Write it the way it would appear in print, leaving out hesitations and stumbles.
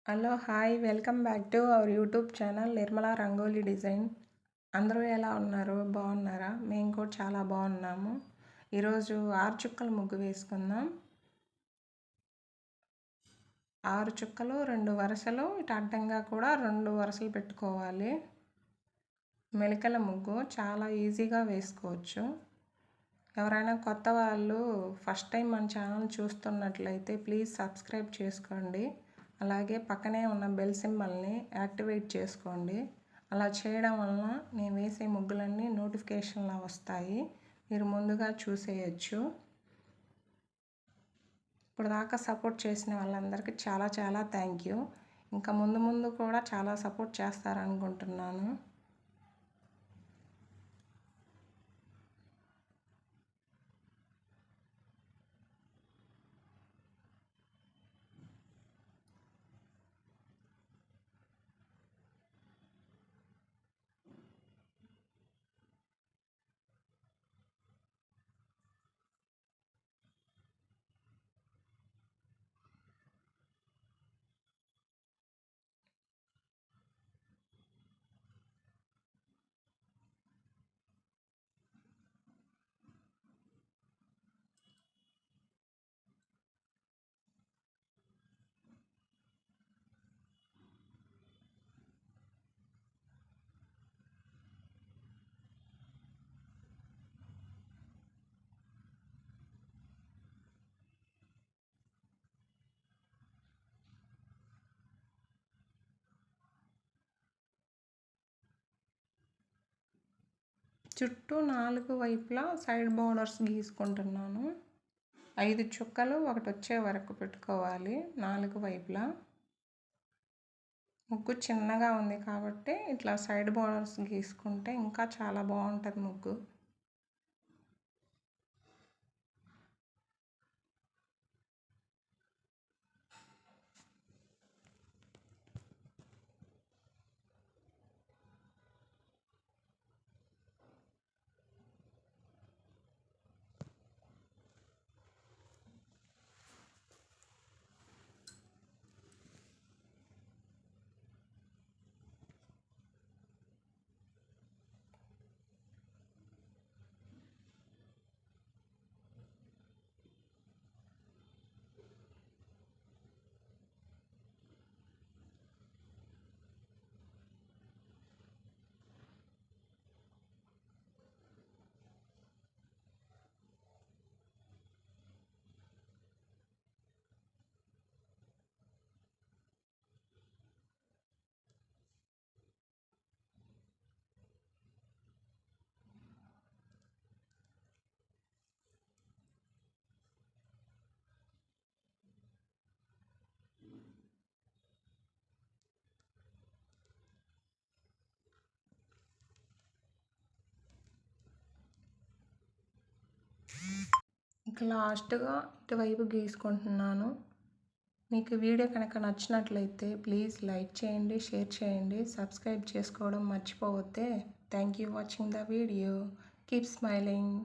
Hello hi welcome back to our YouTube channel Nirmala rangoli design. అందరూ ఎలా ఉన్నారు? బాగున్నారా? మేము కూడా చాలా బాగున్నాము. ఈరోజు 6 చుక్కల ముగ్గు వేసుకుందాం. 6 చుక్కలు 2 వరుసలు, ఇటు అడ్డంగా కూడా 2 వరుసలు పెట్టుకోవాలి. మెలికల ముగ్గు చాలా ఈజీగా వేసుకోవచ్చు. ఎవరైనా కొత్త వాళ్ళు ఫస్ట్ టైం మన ఛానల్ చూస్తున్నట్లయితే ప్లీజ్ సబ్స్క్రైబ్ చేసుకోండి. అలాగే పక్కనే ఉన్న బెల్ సింబల్ని యాక్టివేట్ చేసుకోండి. అలా చేయడం వలన నేను వేసే ముగ్గులన్నీ నోటిఫికేషన్లా వస్తాయి, మీరు ముందుగా చూసేయచ్చు. ఇప్పుడు దాకా సపోర్ట్ చేసిన వాళ్ళందరికీ చాలా చాలా థ్యాంక్ యూ. ఇంకా ముందు కూడా చాలా సపోర్ట్ చేస్తారనుకుంటున్నాను. చుట్టూ 4 వైపులా సైడ్ బోర్డర్స్ గీసుకుంటున్నాను. 5 చుక్కలు ఒకటి వచ్చే వరకు పెట్టుకోవాలి 4 వైపులా. ముగ్గు చిన్నగా ఉంది కాబట్టి ఇట్లా సైడ్ బోర్డర్స్ గీసుకుంటే ఇంకా చాలా బాగుంటుంది ముగ్గు. ఇక లాస్ట్గా ఇటువైపు గీసుకుంటున్నాను. మీకు వీడియో కనుక నచ్చినట్లయితే ప్లీజ్ లైక్ చేయండి, షేర్ చేయండి, సబ్స్క్రైబ్ చేసుకోవడం మర్చిపోవద్దే. Thank you watching the video. Keep smiling.